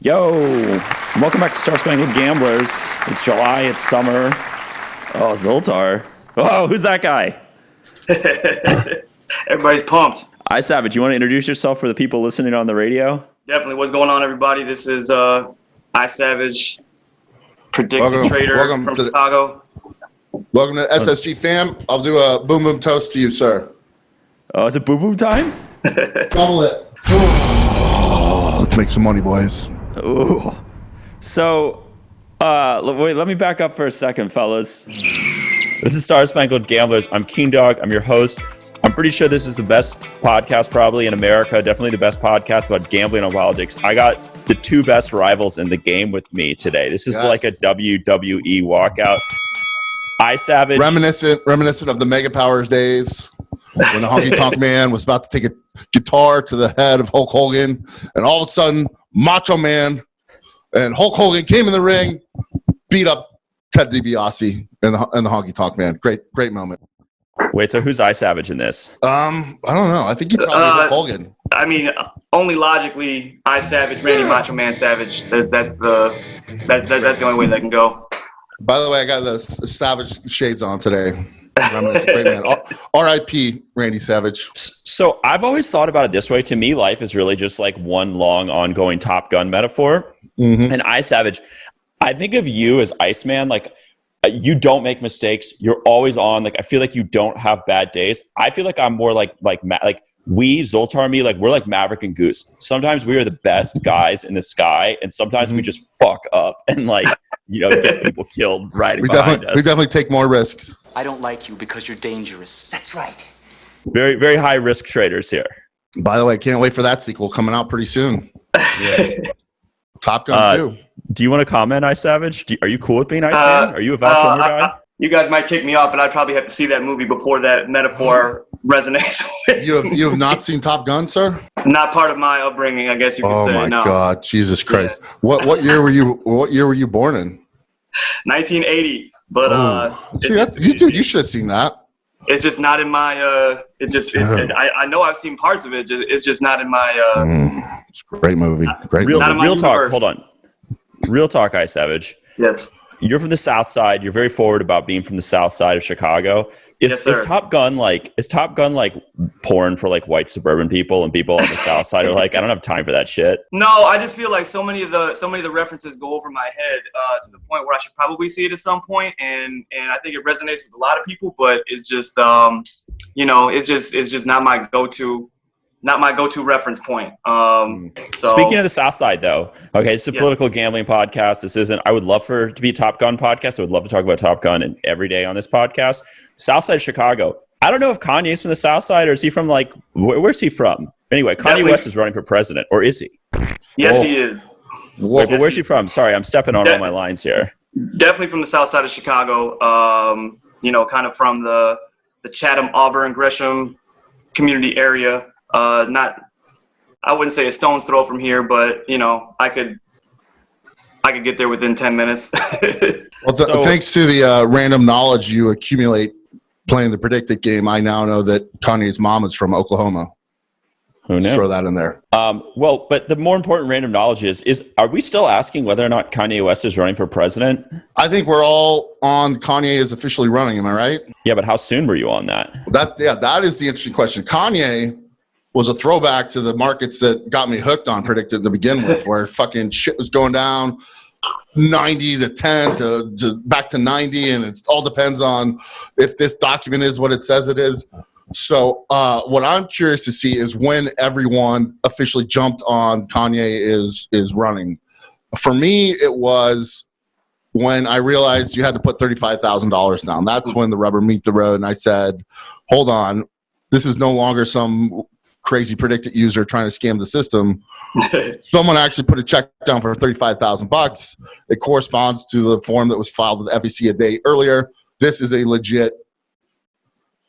Yo, welcome back to Spangled Gamblers. It's July, it's summer. Oh, Zoltar. Oh, who's that guy? Everybody's pumped. iSavage, you want to introduce yourself for the people listening on the radio? Definitely. What's going on, everybody? This is iSavage, predicted trader from Chicago. Welcome to SSG fam. I'll do a boom boom toast to you, sir. Oh, is it boom boom time? Double it. Oh, let's make some money, boys. Ooh. So, wait, let me back up for a second, fellas. This is Spangled Gamblers. I'm King Dog. I'm your host. I'm pretty sure this is the best podcast probably in America. Definitely the best podcast about gambling and politics. I got the two best rivals in the game with me today. This is like a WWE walkout. iSavage. Reminiscent of the Mega Powers days when the Honky Tonk Man was about to take a guitar to the head of Hulk Hogan, and all of a sudden, Macho Man and Hulk Hogan came in the ring, beat up Ted DiBiase and the Honky Tonk Man. Great moment. Wait, so who's iSavage in this? I don't know. I think you probably Hulk Hogan. I mean, only logically, iSavage, Randy Macho Man Savage. That's the only way that can go. By the way, I got the Savage shades on today. Great man. R.I.P. Randy Savage. So I've always thought about it this way. To me, life is really just like one long, ongoing Top Gun metaphor. Mm-hmm. And iSavage, I think of you as Iceman. Like, you don't make mistakes. You're always on. Like, I feel like you don't have bad days. I feel like I'm more like we, Zoltar and me, like we're like Maverick and Goose. Sometimes we are the best guys in the sky, and sometimes we just fuck up and get people killed riding behind us. We definitely take more risks. I don't like you because you're dangerous. That's right. Very, very high risk traders here. By the way, can't wait for that sequel coming out pretty soon. Yeah. Top Gun 2. Do you want to comment, iSavage? Are you cool with being Iceman? Are you a Val Kilmer guy? You guys might kick me off, but I'd probably have to see that movie before that metaphor resonates. You have not seen Top Gun, sir? Not part of my upbringing, I guess you could say. Oh my no. God, Jesus Christ! Yeah. What year were you born in? 1980. But you should have seen that. It's just not in my. I know I've seen parts of it. It's just not in my. It's a great movie. Real talk. Hold on. Real talk, iSavage. Yes. You're from the South Side. You're very forward about being from the South Side of Chicago. Is Top Gun like porn for like white suburban people, and people on the South Side are like, I don't have time for that shit? No, I just feel like so many of the references go over my head to the point where I should probably see it at some point, and I think it resonates with a lot of people. But it's just it's just not my go-to. Not my go-to reference point. So speaking of the South Side, though, okay, it's a political gambling podcast. This isn't. I would love for it to be a Top Gun podcast. I would love to talk about Top Gun and every day on this podcast. South Side Chicago. I don't know if Kanye's from the South Side or is he from like where's he from? Anyway, Kanye West is running for president, or is he? Yes, he is. Wait, but where's he from? Sorry, I'm stepping on all my lines here. Definitely from the South Side of Chicago. Kind of from the Chatham, Auburn, Gresham community area. I wouldn't say a stone's throw from here, but I could get there within 10 minutes. Well, thanks to the random knowledge you accumulate playing the predicted game, I now know that Kanye's mom is from Oklahoma. Who knew? Throw that in there. Well, but the more important random knowledge is are we still asking whether or not Kanye West is running for president? I think we're all on Kanye is officially running. Am I right? Yeah, but how soon were you on that? That is the interesting question. Kanye was a throwback to the markets that got me hooked on predicted to begin with, where fucking shit was going down 90 to 10 to back to 90, and it all depends on if this document is what it says it is. So what I'm curious to see is when everyone officially jumped on Kanye is running. For me, it was when I realized you had to put $35,000 down. That's when the rubber meet the road, and I said, hold on, this is no longer some crazy predicted user trying to scam the system. Someone actually put a check down for $35,000. It corresponds to the form that was filed with the FEC a day earlier. This is a legit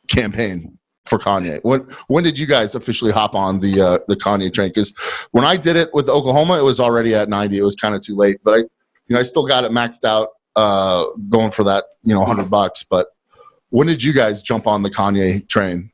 campaign for Kanye. When did you guys officially hop on the Kanye train? Because when I did it with Oklahoma, it was already at 90. It was kind of too late, but I still got it maxed out going for that $100. But when did you guys jump on the Kanye train?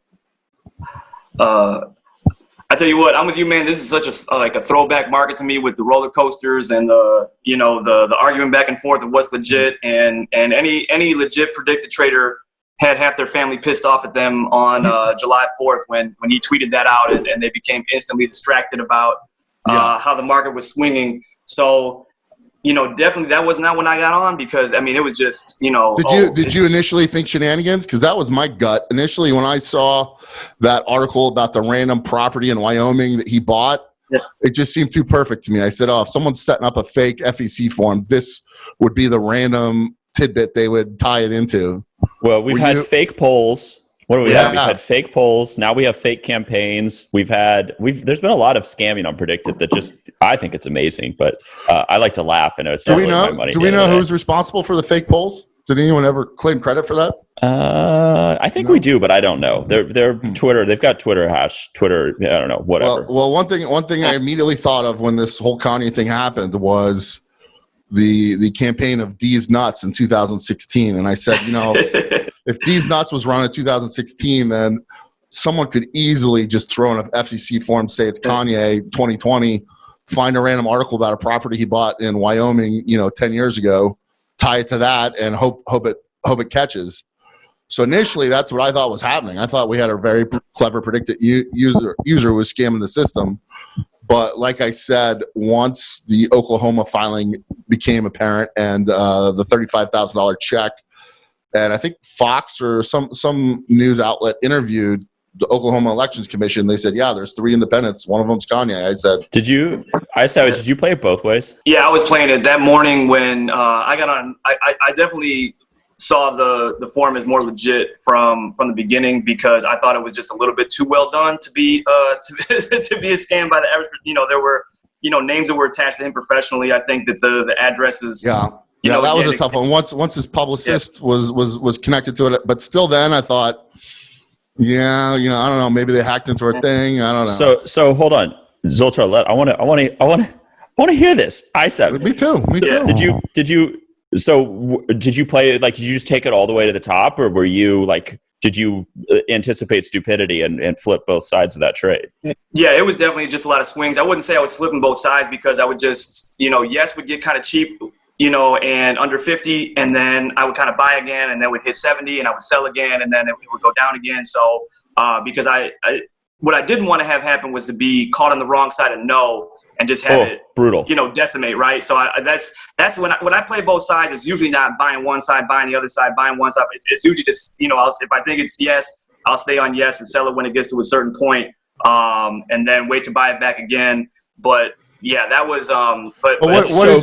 I tell you what, I'm with you, man. This is such a throwback market to me with the roller coasters and the arguing back and forth of what's legit, and any legit predicted trader had half their family pissed off at them on July 4th when he tweeted that out, and they became instantly distracted about how the market was swinging. So, definitely that was not when I got on, because I mean it was just Did you initially think shenanigans? Because that was my gut initially when I saw that article about the random property in Wyoming that he bought. Yeah. It just seemed too perfect to me. I said, if someone's setting up a fake FEC form, this would be the random tidbit they would tie it into. Well, we've had fake polls. What do we have? We've had fake polls. Now we have fake campaigns. There's been a lot of scamming on Predicted that I think it's amazing, but I like to laugh, and it's not really my money. Do we know who's responsible for the fake polls? Did anyone ever claim credit for that? I think we do, but I don't know. They're Twitter. They've got Twitter hash. Twitter. I don't know. Whatever. Well, one thing I immediately thought of when this whole Kanye thing happened was the campaign of D's Nuts in 2016, and I said, if D's Nuts was run in 2016, then someone could easily just throw in an FCC form, say it's Kanye 2020, find a random article about a property he bought in Wyoming, 10 years ago, tie it to that, and hope it catches. So initially, that's what I thought was happening. I thought we had a very clever predicted user who was scamming the system. But like I said, once the Oklahoma filing became apparent and the $35,000 check, and I think Fox or some news outlet interviewed the Oklahoma Elections Commission, they said, there's 3 independents. One of them's Kanye. I said, did you play it both ways? Yeah, I was playing it that morning when I got on. I definitely saw the form as more legit from the beginning, because I thought it was just a little bit too well done to be to be a scam by the average. There were names that were attached to him professionally. I think that the addresses. Yeah, that was a tough one. Once his publicist was connected to it, but still, then I thought, I don't know, maybe they hacked into our thing. I don't know. So hold on, Zoltar. I want to hear this. iSavage. Me too. Did you play, did you just take it all the way to the top, or were you did you anticipate stupidity and flip both sides of that trade? Yeah, it was definitely just a lot of swings. I wouldn't say I was flipping both sides, because I would just, yes would get kind of cheap, and under 50, and then I would kind of buy again, and then would hit 70, and I would sell again, and then it would go down again. So because what I didn't want to have happen was to be caught on the wrong side of no, and just have it brutal, decimate, right? So that's when I play both sides. It's usually not buying one side, buying the other side, buying one side. It's usually just if I think it's yes, I'll stay on yes and sell it when it gets to a certain point, and then wait to buy it back again. But yeah, that was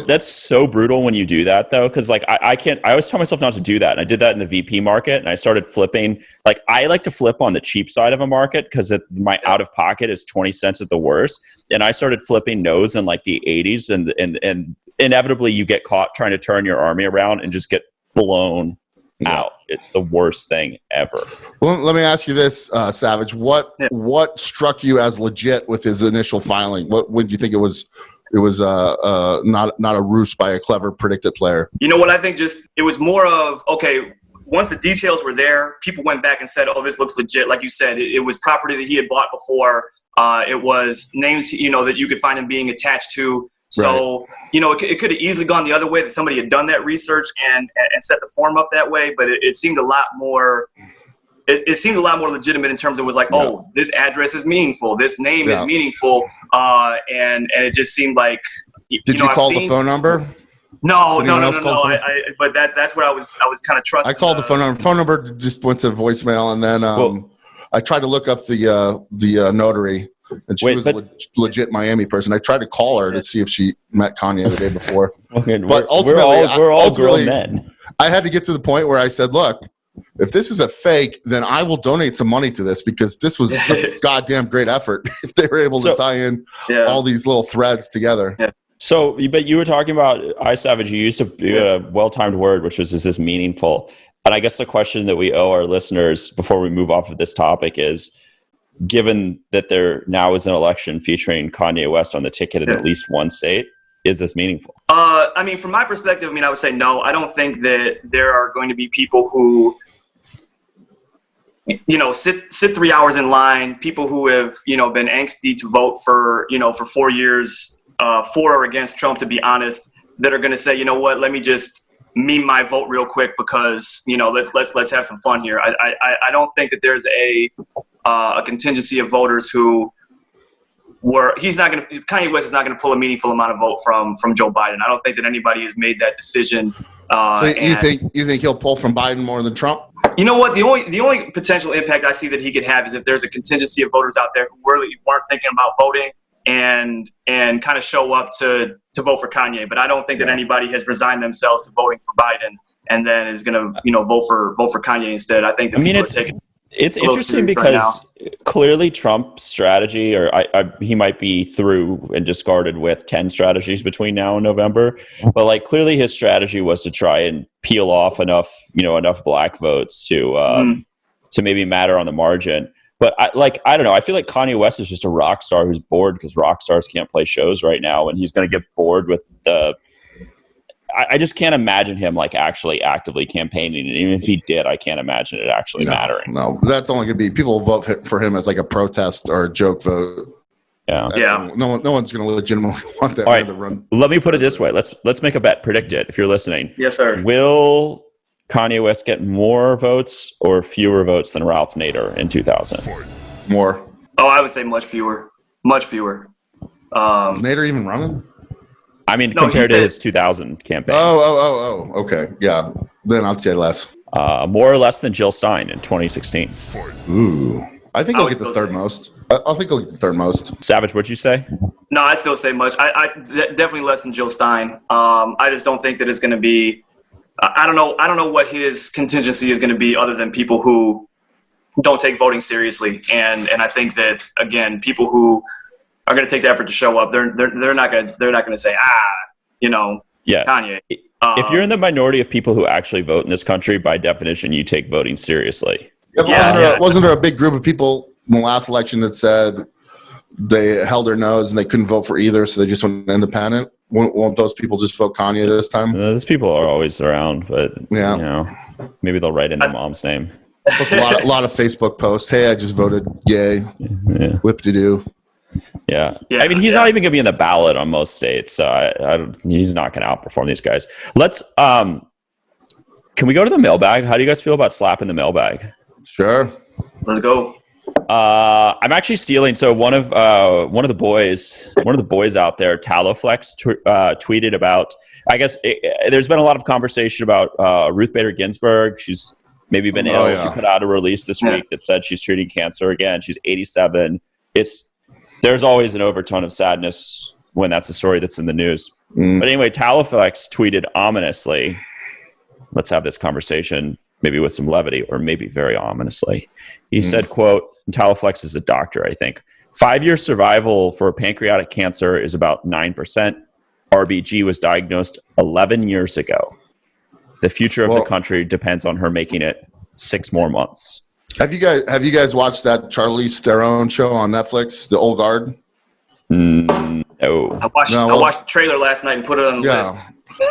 that's so brutal when you do that, though, because I can't. I always tell myself not to do that, and I did that in the VP market, and I started flipping. I like to flip on the cheap side of a market because my out of pocket is 20 cents at the worst, and I started flipping no's in the 80s, and inevitably you get caught trying to turn your army around and just get blown out. It's the worst thing ever. Well, let me ask you this, Savage. What struck you as legit with his initial filing? What would you think it was? It was not a ruse by a clever predicted player. What I think, just it was more of, okay, once the details were there, people went back and said, oh, this looks legit. Like you said, it was property that he had bought before. It was names that you could find him being attached to. So, right. It could have easily gone the other way, that somebody had done that research and set the form up that way. But it seemed a lot more. It seemed a lot more legitimate in terms of, it was oh, this address is meaningful, this name is meaningful, and it just seemed like. Did you call the phone number? No. But that's where I was kind of trusting. I called the phone number. Phone number just went to voicemail, and then I tried to look up the notary. And she was a legit Miami person. I tried to call her to see if she met Kanye the day before. But ultimately, we're all grown men. I had to get to the point where I said, look, if this is a fake, then I will donate some money to this, because this was a goddamn great effort if they were able to tie in all these little threads together. Yeah. So, but you were talking about iSavage. You used a well-timed word, which was, is this meaningful? And I guess the question that we owe our listeners before we move off of this topic is, given that there now is an election featuring Kanye West on the ticket in at least one state, is this meaningful? From my perspective, I would say no. I don't think that there are going to be people who sit 3 hours in line. People who have, been angsty to vote for 4 years, for or against Trump, to be honest, that are going to say, you know what, let me just meme my vote real quick because, let's have some fun here. I don't think that there's a contingency of voters who Kanye West is not going to pull a meaningful amount of vote from Joe Biden. I don't think that anybody has made that decision. So you think he'll pull from Biden more than Trump? You know what? The only potential impact I see that he could have is if there's a contingency of voters out there who really weren't thinking about voting and kind of show up to vote for Kanye. But I don't think that anybody has resigned themselves to voting for Biden and then is going to vote for Kanye instead. I think that it's interesting because clearly Trump's strategy, or he might be through and discarded with 10 strategies between now and November, but like clearly his strategy was to try and peel off enough black votes to maybe matter on the margin. But I don't know. I feel like Kanye West is just a rock star who's bored because rock stars can't play shows right now, and he's going to get bored with I just can't imagine him like actually actively campaigning. And even if he did, I can't imagine it actually mattering. No, that's only going to be people vote for him as like a protest or a joke vote. Yeah. No one's going to legitimately want that man to run. Let me put it this way. Let's make a bet. Predict it if you're listening. Yes, sir. Will Kanye West get more votes or fewer votes than Ralph Nader in 2000? More. Oh, I would say much fewer. Much fewer. Is Nader even running? I mean, compared to his 2000 campaign. Oh, okay. Yeah. Then I'd say less. More or less than Jill Stein in 2016. Ooh. I think he'll get the third most. I think he'll get the third most. Savage, what'd you say? No, I'd still say much. I definitely less than Jill Stein. I just don't think that it's going to be I don't know what his contingency is going to be other than people who don't take voting seriously. And I think that, again, people who are going to take the effort to show up, they're not going to say, Kanye. If you're in the minority of people who actually vote in this country, by definition, you take voting seriously. Wasn't there a big group of people in the last election that said they held their nose and they couldn't vote for either, so they just went independent? Won't those people just vote Kanye this time? Those people are always around, but maybe they'll write in their mom's name. A lot of Facebook posts. Hey, I just voted yay. Whip-de-doo. Yeah. I mean, he's not even going to be in the ballot on most states, so he's not going to outperform these guys. Let's can we go to the mailbag? How do you guys feel about slapping the mailbag? Sure. Let's go. I'm actually stealing. So one of the boys out there, Taloflex, tweeted about. I guess there's been a lot of conversation about Ruth Bader Ginsburg. She's maybe been ill. Yeah. She put out a release this week that said she's treating cancer again. She's 87. There's always an overtone of sadness when that's a story that's in the news. But anyway, Taloflex tweeted ominously. Let's have this conversation, maybe with some levity, or maybe very ominously. He said, quote, and Taloflex is a doctor, I think, 5-year survival for pancreatic cancer is about 9%. RBG was diagnosed 11 years ago. The future of the country depends on her making it 6 more months. Have you guys watched that Charlize Theron show on Netflix, The Old Guard? No. I watched the trailer last night and put it on the list.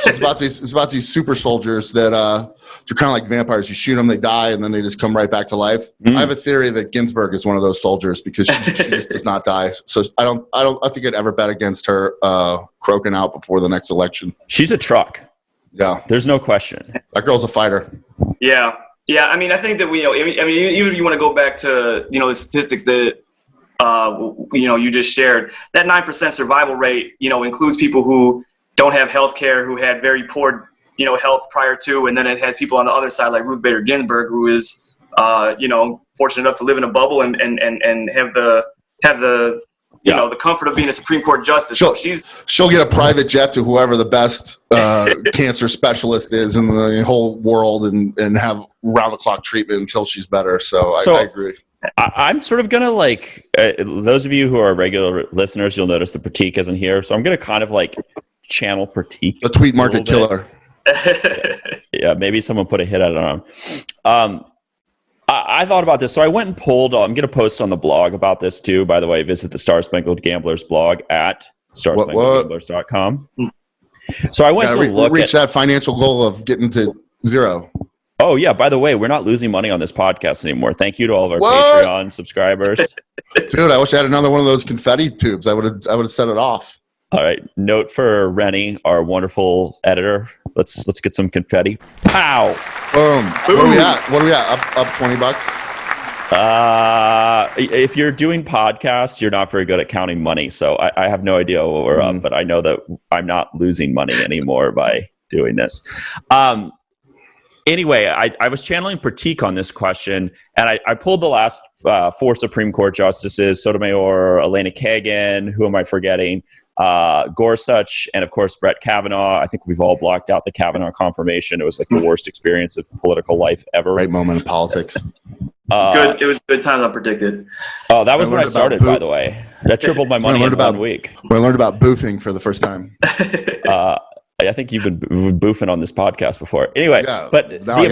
It's about these super soldiers that they're kind of like vampires. You shoot them, they die, and then they just come right back to life. I have a theory that Ginsburg is one of those soldiers because she just does not die. So I think I'd ever bet against her croaking out before the next election. She's a truck. Yeah, there's no question. That girl's a fighter. Yeah. I mean, I think that even if you want to go back to the statistics that you just shared, that 9% survival rate includes people who don't have health care, who had very poor health prior to, and then it has people on the other side like Ruth Bader Ginsburg, who is fortunate enough to live in a bubble and have the the comfort of being a Supreme Court justice. She'll get a private jet to whoever the best cancer specialist is in the whole world and have round-the-clock treatment until she's better. So I agree. I'm sort of going to those of you who are regular listeners, you'll notice the Pratik isn't here. So I'm going to kind of channel Pratik. The tweet market killer. Yeah, maybe someone put a hit out on him. I thought about this, so I went and pulled. I'm going to post on the blog about this too. By the way, visit the Star Spangled Gamblers blog at starspangledgamblers.com. So I went to reach that financial goal of getting to 0. Oh yeah, by the way, we're not losing money on this podcast anymore. Thank you to all of our What? Patreon subscribers. Dude, I wish I had another one of those confetti tubes. I would have set it off. All right. Note for Rennie, our wonderful editor. Let's get some confetti. Pow! Boom. What are we at? Up $20? If you're doing podcasts, you're not very good at counting money. So I have no idea what we're up, but I know that I'm not losing money anymore by doing this. Anyway, I was channeling Pratik on this question, and I pulled the last 4 Supreme Court justices: Sotomayor, Elena Kagan, who am I forgetting? Gorsuch, and of course Brett Kavanaugh. I think we've all blocked out the Kavanaugh confirmation. It was like the worst experience of political life ever. Great moment in politics. Good. It was good times unpredicted. Oh, that was when I started, by the way. That tripled my money in 1 week. When I learned about boofing for the first time. I think you've been boofing on this podcast before. Anyway, yeah, but the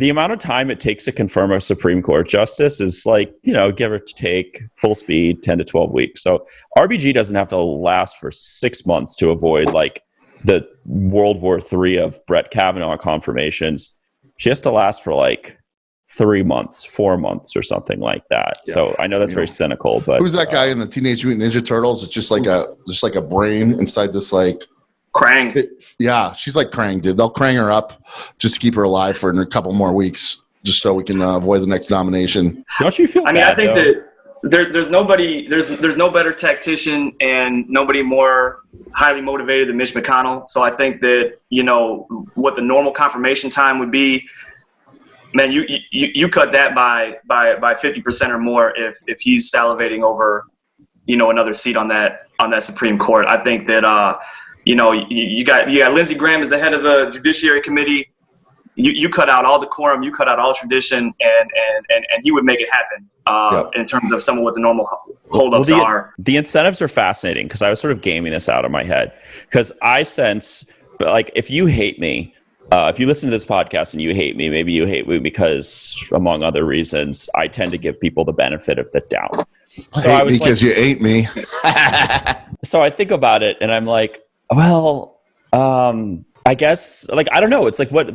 amount of time it takes to confirm a Supreme Court justice is like, give or take full speed, 10 to 12 weeks. So RBG doesn't have to last for 6 months to avoid like the World War III of Brett Kavanaugh confirmations. She has to last for like 3 months, 4 months, or something like that. Yeah. So I know that's very cynical, but who's that guy in the Teenage Mutant Ninja Turtles? It's just like a brain inside this like Krang. Yeah, she's like Krang, dude. They'll Krang her up just to keep her alive for a couple more weeks, just so we can avoid the next nomination. Don't you feel? I think that there's nobody, there's no better tactician and nobody more highly motivated than Mitch McConnell. So I think that what the normal confirmation time would be. Man, you cut that by 50% or more if he's salivating over, another seat on that Supreme Court. I think that you got Lindsey Graham as the head of the Judiciary Committee. You cut out all decorum, you cut out all tradition, and he would make it happen in terms of some of what the normal holdups are. The incentives are fascinating because I was sort of gaming this out in my head because I sense, like, if you hate me. If you listen to this podcast and you hate me, maybe you hate me because, among other reasons, I tend to give people the benefit of the doubt. So I was because you ate me. So I think about it and I'm like, well, I guess, like, I don't know. It's like, what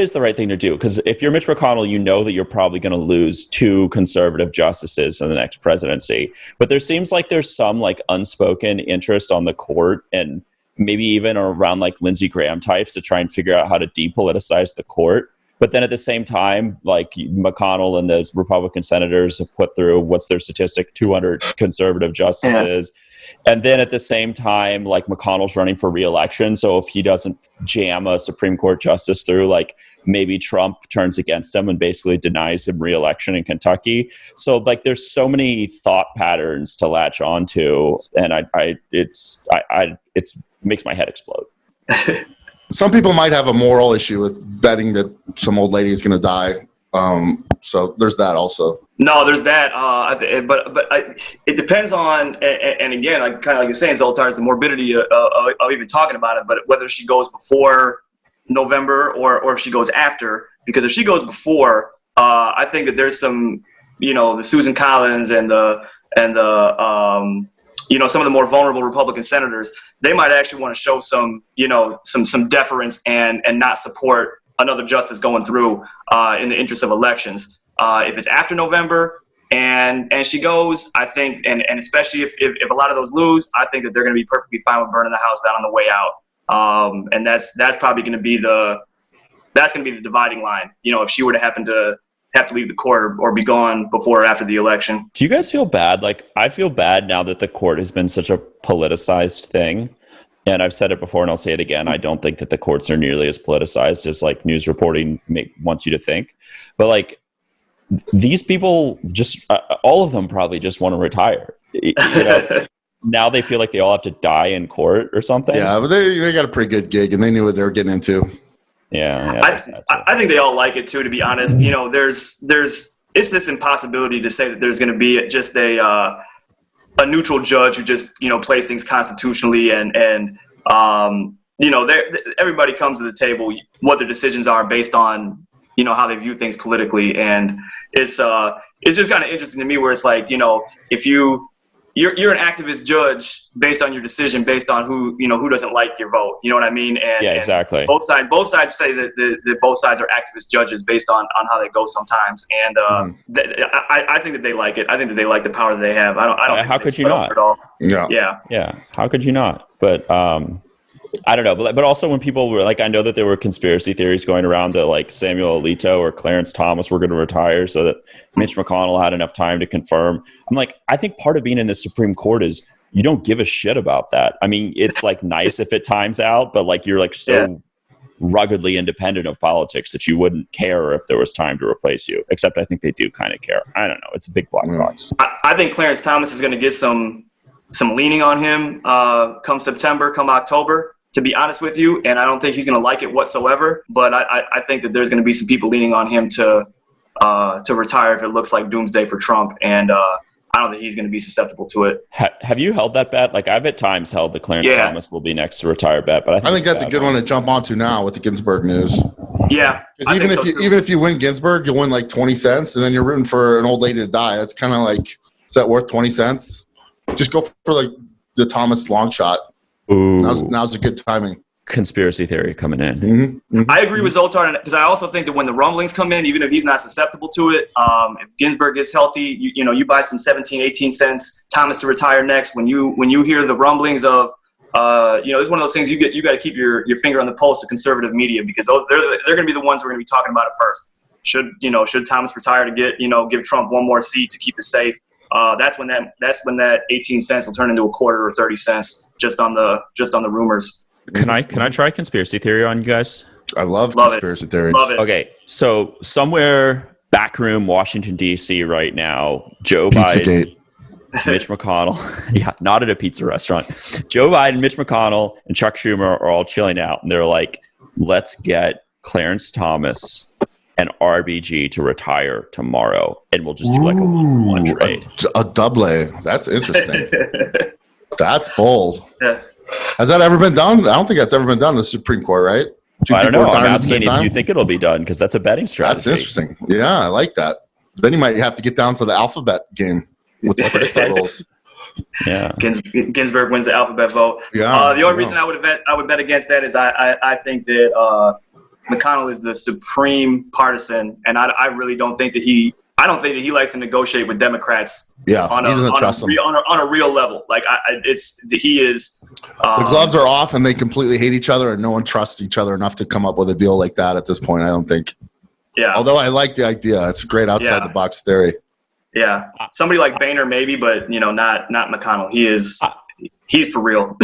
is the right thing to do? Because if you're Mitch McConnell, you know that you're probably going to lose 2 conservative justices in the next presidency. But there seems like there's some like unspoken interest on the court and maybe even around like Lindsey Graham types to try and figure out how to depoliticize the court. But then at the same time, like McConnell and the Republican senators have put through, what's their statistic, 200 conservative justices. Yeah. And then at the same time, like McConnell's running for re-election. So if he doesn't jam a Supreme Court justice through, like maybe Trump turns against him and basically denies him re-election in Kentucky. So like there's so many thought patterns to latch onto. And it's makes my head explode. Some people might have a moral issue with betting that some old lady is going to die. So there's that also. No, there's that. But it depends on, and again, kind of like you're saying, Zoltar, is the morbidity of even talking about it, but whether she goes before November or if she goes after. Because if she goes before, I think that there's some, the Susan Collins and the some of the more vulnerable Republican senators, they might actually want to show some deference and not support another justice going through in the interest of elections. If it's after November and she goes, I think, and especially if a lot of those lose, I think that they're going to be perfectly fine with burning the house down on the way out. And that's probably going to be the dividing line. If she were to happen to have to leave the court or be gone before or after the election. Do you guys feel bad? Like, I feel bad now that the court has been such a politicized thing. And I've said it before and I'll say it again. I don't think that the courts are nearly as politicized as like news reporting wants you to think. But like these people just, all of them probably just want to retire. Now they feel like they all have to die in court or something. Yeah, but they got a pretty good gig and they knew what they were getting into. Yeah, I think they all like it too. To be honest, there's it's this impossibility to say that there's going to be just a neutral judge who just plays things constitutionally and everybody comes to the table what their decisions are based on how they view things politically, and it's just kind of interesting to me where it's like if you you're an activist judge based on your decision, based on who doesn't like your vote. You know what I mean? And exactly. And both sides say that both sides are activist judges based on how they go sometimes. And I think that they like it. I think that they like the power that they have. I don't. How could you not? At all. Yeah. How could you not? But I don't know, but also when people were like, I know that there were conspiracy theories going around that like Samuel Alito or Clarence Thomas were going to retire so that Mitch McConnell had enough time to confirm. I'm like, I think part of being in the Supreme Court is you don't give a shit about that. I mean, it's like nice if it times out, but like you're like so ruggedly independent of politics that you wouldn't care if there was time to replace you. Except I think they do kind of care. I don't know. It's a big black box. I think Clarence Thomas is going to get some leaning on him come September, come October, to be honest with you. And I don't think he's going to like it whatsoever. But I think that there's going to be some people leaning on him to retire if it looks like doomsday for Trump. And I don't think he's going to be susceptible to it. Have you held that bet? Like I've at times held the Clarence Thomas will be next to retire bet, but I think that's a good one to jump onto now with the Ginsburg news. Yeah. Even if you win Ginsburg, you'll win like 20 cents and then you're rooting for an old lady to die. It's kind of like, is that worth 20 cents? Just go for like the Thomas long shot. Ooh. Now's a good timing. Conspiracy theory coming in. Mm-hmm. Mm-hmm. I agree with Zoltar because I also think that when the rumblings come in, even if he's not susceptible to it, if Ginsburg is healthy, you buy some 17, 18 cents, Thomas to retire next. When you hear the rumblings of, it's one of those things you got to keep your finger on the pulse of conservative media because they're going to be the ones who are going to be talking about it first. Should Thomas retire to give Trump one more seat to keep it safe? That's when that 18 cents will turn into a quarter or 30 cents just on the rumors. Can I try conspiracy theory on you guys? I love conspiracy theories. Love it. Okay, so somewhere backroom Washington D.C. right now, Joe Pizzagate. Biden, Mitch McConnell, not at a pizza restaurant. Joe Biden, Mitch McConnell, and Chuck Schumer are all chilling out, and they're like, "Let's get Clarence Thomas and RBG to retire tomorrow, and we'll just do like a 1-1 trade." A double. That's interesting. That's bold. Yeah. Has that ever been done? I don't think that's ever been done in the Supreme Court, right? I don't know. I'm asking if you think it'll be done because that's a betting strategy. That's interesting. Yeah, I like that. Then you might have to get down to the alphabet game with the rules. Yeah. Ginsburg wins the alphabet vote. Yeah. The only reason I would bet against that is I think that McConnell is the supreme partisan, and I really don't think that he likes to negotiate with Democrats. Yeah, he doesn't trust them on a real level. Like he is. The gloves are off, and they completely hate each other, and no one trusts each other enough to come up with a deal like that at this point. I don't think. Yeah. Although I like the idea, it's a great outside the box theory. Yeah, somebody like Boehner maybe, but not McConnell. He's for real.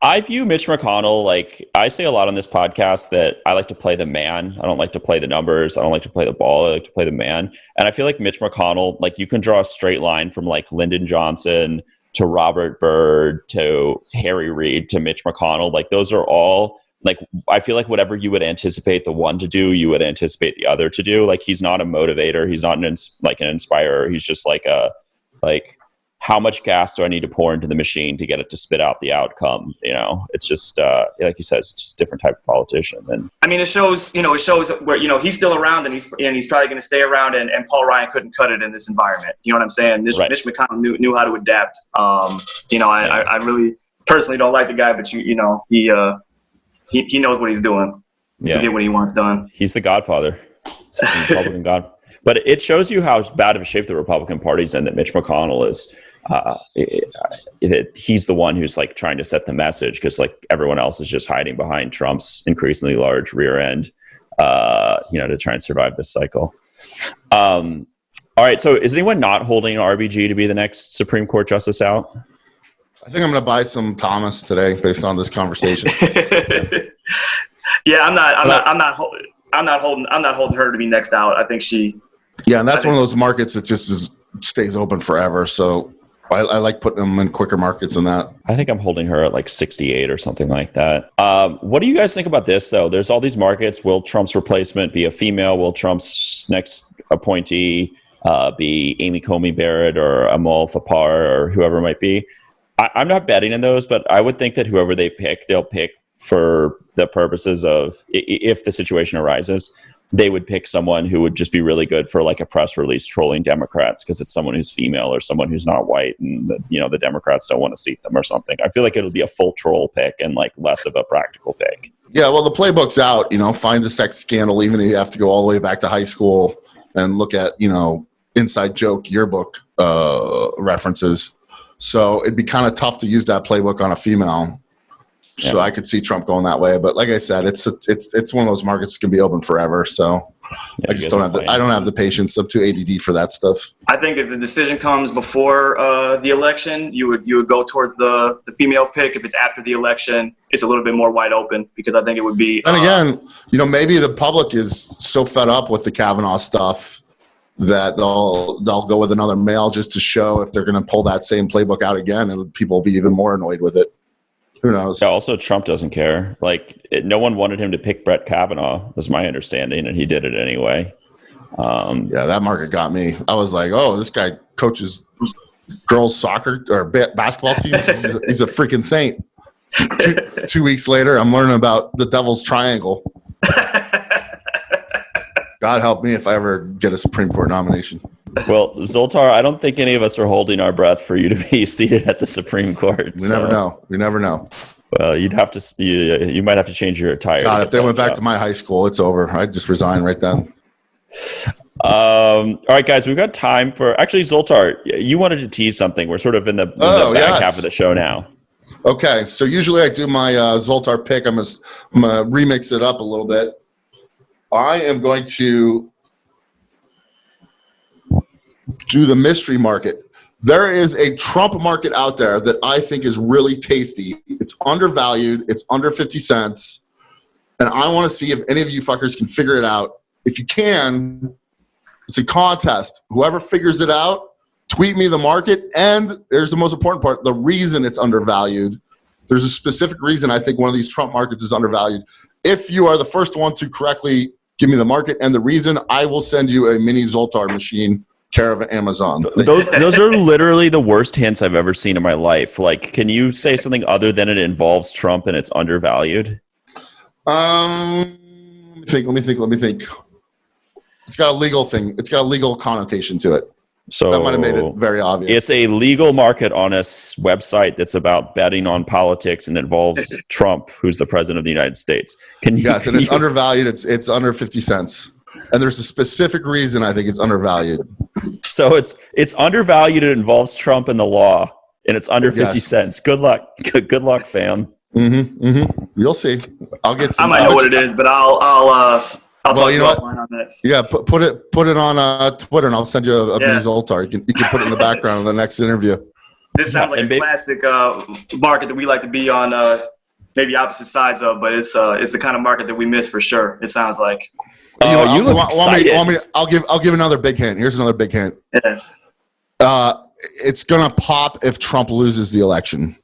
I view Mitch McConnell, like I say a lot on this podcast, that I like to play the man. I don't like to play the numbers. I don't like to play the ball. I like to play the man. And I feel like Mitch McConnell, like you can draw a straight line from like Lyndon Johnson to Robert Byrd to Harry Reid to Mitch McConnell. Like those are all like, I feel like whatever you would anticipate the one to do, you would anticipate the other to do. Like he's not a motivator. He's not an inspirer. He's just like how much gas do I need to pour into the machine to get it to spit out the outcome? It's just like you said, it's just a different type of politician. And I mean, it shows where he's still around and he's probably going to stay around. And Paul Ryan couldn't cut it in this environment. You know what I'm saying? Mitch McConnell knew how to adapt. I really personally don't like the guy, but he knows what he's doing to get what he wants done. He's the Godfather, Republican God. But it shows you how bad of a shape the Republican Party's in, that Mitch McConnell is. He's the one who's like trying to set the message because like everyone else is just hiding behind Trump's increasingly large rear end, to try and survive this cycle. All right. So is anyone not holding RBG to be the next Supreme Court justice out? I think I'm going to buy some Thomas today based on this conversation. Yeah, I'm not holding her to be next out. I think she. Yeah, and that's one of those markets that just stays open forever. So I like putting them in quicker markets than that. I think I'm holding her at like 68 or something like that. What do you guys think about this, though? There's all these markets. Will Trump's replacement be a female? Will Trump's next appointee be Amy Coney Barrett or Amal Thapar or whoever it might be? I'm not betting in those, but I would think that whoever they pick, they'll pick for the purposes of if the situation arises. they would pick someone who would just be really good for like a press release trolling Democrats because it's someone who's female or someone who's not white, and the Democrats don't want to seat them or something. I feel like it'll be a full troll pick and like less of a practical pick. Yeah, well, the playbook's out. Find the sex scandal, even if you have to go all the way back to high school and look at inside joke yearbook references. So it'd be kind of tough to use that playbook on a female. Yeah. So I could see Trump going that way, but like I said, it's one of those markets that can be open forever. So I just don't have the patience. I'm too ADD for that stuff. I think if the decision comes before the election, you would go towards the female pick. If it's after the election, it's a little bit more wide open because I think it would be. And again, maybe the public is so fed up with the Kavanaugh stuff that they'll go with another male just to show if they're going to pull that same playbook out again, and people will be even more annoyed with it. Who knows? Yeah, also, Trump doesn't care. No one wanted him to pick Brett Kavanaugh, was my understanding, and he did it anyway. Yeah, that market got me. I was like, oh, this guy coaches girls' soccer or basketball teams. He's a freaking saint. 2 weeks later, I'm learning about the Devil's Triangle. God help me if I ever get a Supreme Court nomination. Well, Zoltar, I don't think any of us are holding our breath for you to be seated at the Supreme Court. We never know. We never know. Well, you might have to change your attire. God, if they went back to my high school, it's over. I'd just resign right then. All right, guys, we've got time for. Actually, Zoltar, you wanted to tease something. We're sort of in the back half of the show now. Okay, so usually I do my Zoltar pick. I'm gonna remix it up a little bit. I am going to do the mystery market. There is a Trump market out there that I think is really tasty. It's undervalued. It's under 50 cents. And I want to see if any of you fuckers can figure it out. If you can, it's a contest. Whoever figures it out, tweet me the market. And there's the most important part, the reason it's undervalued. There's a specific reason I think one of these Trump markets is undervalued. If you are the first one to correctly give me the market and the reason, I will send you a mini Zoltar machine care of Amazon. Those are literally the worst hints I've ever seen in my life. Can you say something other than it involves Trump and it's undervalued? Let me think. It's got a legal thing. It's got a legal connotation to it. So that might have made it very obvious. It's a legal market on a website that's about betting on politics and involves Trump, who's the president of the United States. Yes, and it's undervalued. It's under 50 cents. And there's a specific reason I think it's undervalued. So it's undervalued. It involves Trump and the law, and it's under 50 cents. Good luck. Good luck, fam. You'll see. I'll get some. I might know what it is, but I'll talk you offline on that. Yeah, put it on Twitter, and I'll send you a mini Zoltar. You can put it in the background of the next interview. This sounds like a classic market that we like to be on, maybe opposite sides of, but it's the kind of market that we miss for sure. It sounds like. You look excited. I'll give another big hint. Here's another big hint. Yeah. It's gonna pop if Trump loses the election.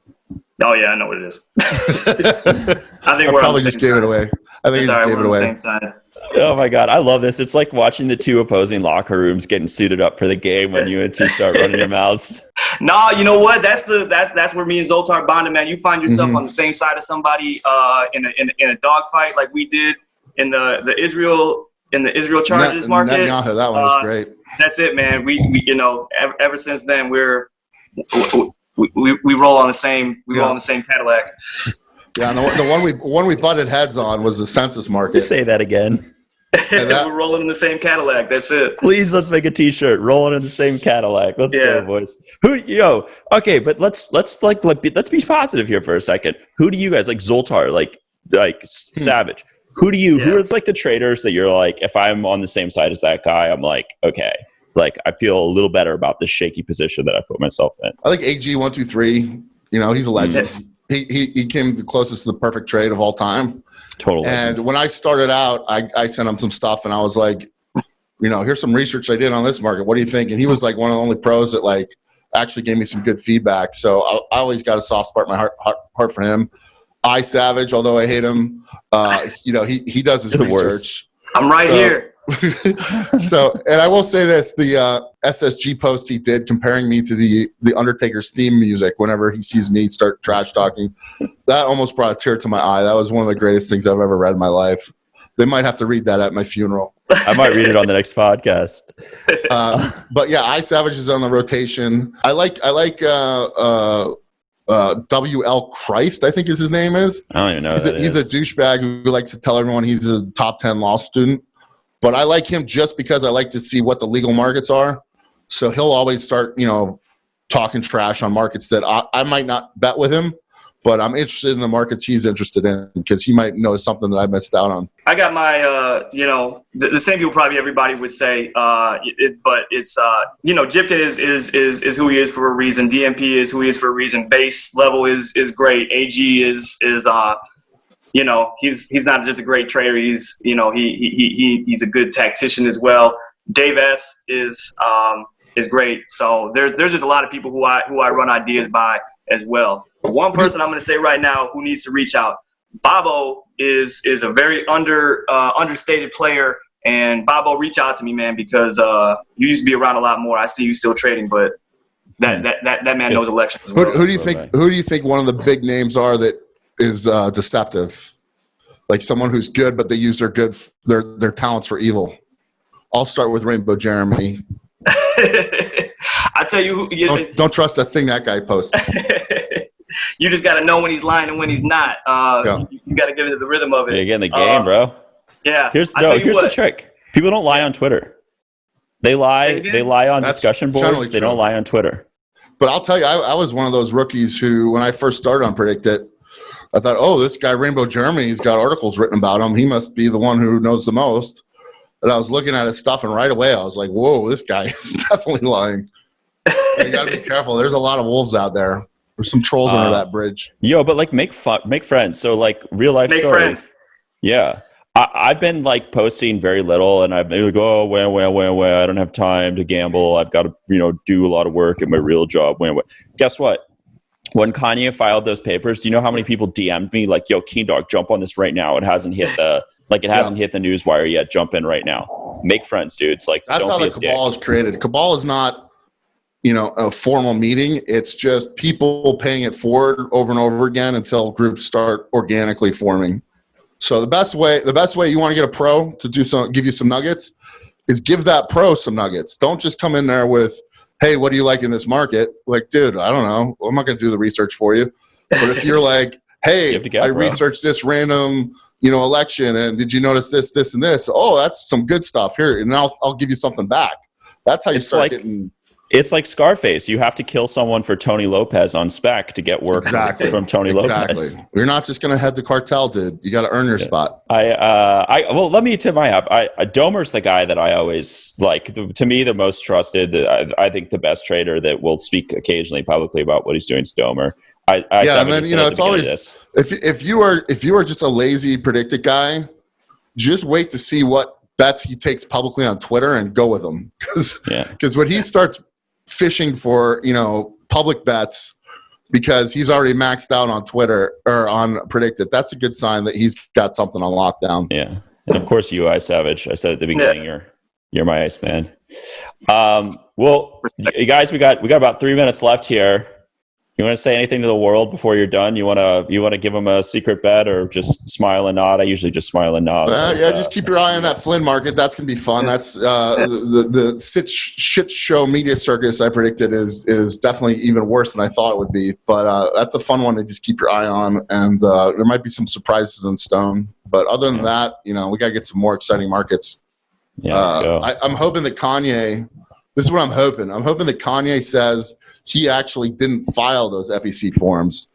Oh yeah, I know what it is. I think we're probably just gave it away. I think he just gave it away. Same side. Oh my God, I love this. It's like watching the two opposing locker rooms getting suited up for the game when you two start running your mouths. No, you know what? That's where me and Zoltar bonded, man. You find yourself on the same side of somebody in a dogfight like we did in the Israel Chargers market. Netanyahu, that one was great. That's it, man. We ever since then we roll on the same roll on the same Cadillac. Yeah, and the one we butted heads on was the census market. Just say that again. We're rolling in the same Cadillac. That's it. Please, let's make a T-shirt. Rolling in the same Cadillac. Let's go, boys. Okay, but let's be positive here for a second. Who do you guys like? Zoltar, like Savage. Who are like the traders that you're like? If I'm on the same side as that guy, I'm like, okay, like I feel a little better about this shaky position that I put myself in. I think AG123. He's a legend. He came the closest to the perfect trade of all time. Totally. And when I started out, I sent him some stuff, and I was like, here's some research I did on this market. What do you think? And he was like one of the only pros that like actually gave me some good feedback. So I always got a soft spot in my heart for him. iSavage, although I hate him, he does his research. I'm right here. So, and I will say this, the SSG post he did comparing me to the Undertaker's theme music whenever he sees me start trash talking, that almost brought a tear to my eye. That was one of the greatest things I've ever read in my life. They might have to read that at my funeral. I might read it on the next podcast. But yeah, iSavage is on the rotation. I like W.L. Christ, I think is his name is. I don't even know. He's a douchebag who likes to tell everyone he's a top 10 law student. But I like him just because I like to see what the legal markets are. So he'll always start, talking trash on markets that I might not bet with him, but I'm interested in the markets he's interested in because he might notice something that I missed out on. I got my, the same people probably everybody would say, but it's, Jipkin is who he is for a reason. DMP is who he is for a reason. Base level is great. AG is he's not just a great trader. He's, he's a good tactician as well. Dave S is great. So there's just a lot of people who I run ideas by as well. But one person I'm going to say right now who needs to reach out, Bobo is a very understated player, and Bobo, reach out to me, man, because you used to be around a lot more. I see you still trading, but that man knows elections as well. Who do you think one of the big names are that is deceptive? Like someone who's good, but they use their talents for evil. I'll start with Rainbow Jeremy. I tell you, don't trust a thing that guy posts. You just got to know when he's lying and when he's not. You got to get into the rhythm of it. Yeah, get in the game, bro. Yeah. Here's the trick. People don't lie on Twitter. They lie. They lie on discussion boards. They don't lie on Twitter. But I'll tell you, I was one of those rookies who, when I first started on Predict It, I thought, oh, this guy Rainbow Jeremy, he's got articles written about him. He must be the one who knows the most. And I was looking at his stuff, and right away I was like, whoa, this guy is definitely lying. You got to be careful. There's a lot of wolves out there. There's some trolls under that bridge. Yo, but like make friends. So like real life stories. Friends. Yeah. I've been like posting very little, and I've been like, oh, well, I don't have time to gamble. I've got to, do a lot of work at my real job. Guess what? When Kanye filed those papers, do you know how many people DM'd me like, yo, Keen Dog, jump on this right now. It hasn't hit the hasn't hit the news wire yet. Jump in right now. Make friends, dude. It's like, that's how the cabal is created. Cabal is not, a formal meeting. It's just people paying it forward over and over again until groups start organically forming. So the best way you want to get a pro to give you some nuggets is give that pro some nuggets. Don't just come in there with, hey, what do you like in this market? Like, dude, I don't know. I'm not going to do the research for you. But if you're like, hey, I researched this random, election, and did you notice this, and this? Oh, that's some good stuff here, and I'll give you something back. That's how you start getting. It's like Scarface. You have to kill someone for Tony Lopez on spec to get work from Tony Lopez. You're not just going to head the cartel, dude. You got to earn your spot. Well, let me tip my hat. Domer's the guy that I always like. To me, the most trusted. I think the best trader that will speak occasionally publicly about what he's doing is Domer. And then it's always if you are just a lazy Predict It guy, just wait to see what bets he takes publicly on Twitter and go with them because when he starts fishing for public bets because he's already maxed out on Twitter or on Predict It, that's a good sign that he's got something on lockdown. Yeah, and of course you, iSavage. I said at the beginning, you're my ice man. Well, you guys, we got about 3 minutes left here. You want to say anything to the world before you're done? You want to give them a secret bet or just smile and nod? I usually just smile and nod. Just keep your eye on that Flynn market. That's going to be fun. That's the shit show media circus I predicted is definitely even worse than I thought it would be. But that's a fun one to just keep your eye on. And there might be some surprises in stone. But other than that, we got to get some more exciting markets. Yeah, let's go. I'm hoping that Kanye – this is what I'm hoping. I'm hoping that Kanye says – he actually didn't file those FEC forms.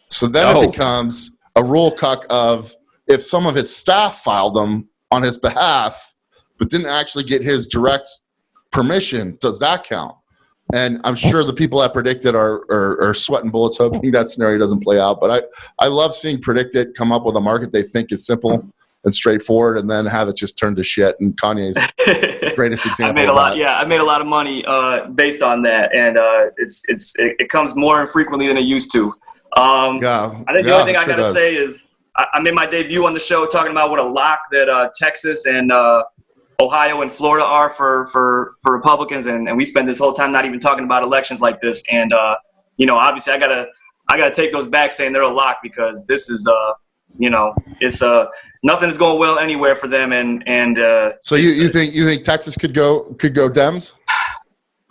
So then it becomes a rule cuck of if some of his staff filed them on his behalf, but didn't actually get his direct permission, does that count? And I'm sure the people that Predict It are sweating bullets hoping that scenario doesn't play out. But I love seeing Predict It come up with a market they think is simple and straightforward, and then have it just turn to shit. And Kanye's the greatest example. I made a lot of money based on that, and it comes more infrequently than it used to. I think the only thing I gotta say is I made my debut on the show talking about what a lock that Texas and Ohio and Florida are for Republicans, and we spend this whole time not even talking about elections like this. And obviously I gotta take those back, saying they're a lock because this is nothing is going well anywhere for them. And so you think Texas could go Dems?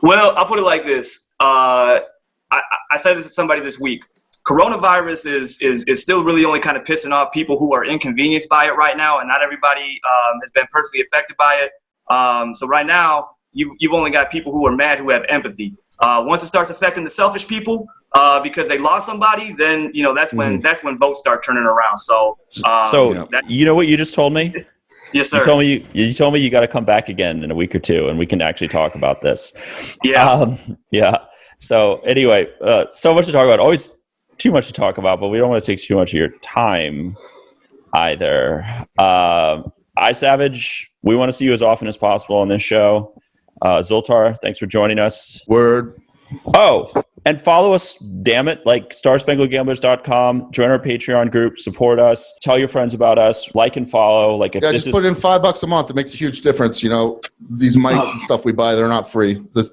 Well, I'll put it like this. I said this to somebody this week. Coronavirus is still really only kind of pissing off people who are inconvenienced by it right now, and not everybody has been personally affected by it. So right now, you've only got people who are mad who have empathy. Once it starts affecting the selfish people because they lost somebody, then that's when votes start turning around. So you know what you just told me? Yes, sir. You told me you got to come back again in a week or two, and we can actually talk about this. Yeah. Yeah. So anyway, so much to talk about. Always too much to talk about, but we don't want to take too much of your time either. iSavage, we want to see you as often as possible on this show. Zoltar, thanks for joining us. Word. Oh, and follow us, damn it, like StarSpangledGamblers.com. Join our Patreon group, support us, tell your friends about us, like and follow. Like if just put in $5 a month. It makes a huge difference. These mics and stuff we buy, they're not free. This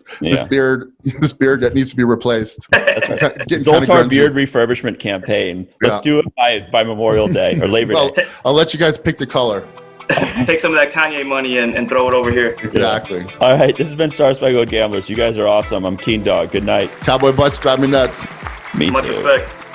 beard that needs to be replaced. That's right. Zoltar beard refurbishment campaign. Let's do it by Memorial Day or Labor Day. I'll let you guys pick the color. Take some of that Kanye money and throw it over here. Exactly. Yeah. All right. This has been Star Spangled Gamblers. You guys are awesome. I'm Keen Dog. Good night. Cowboy Butts drive me nuts. Me Much too. respect.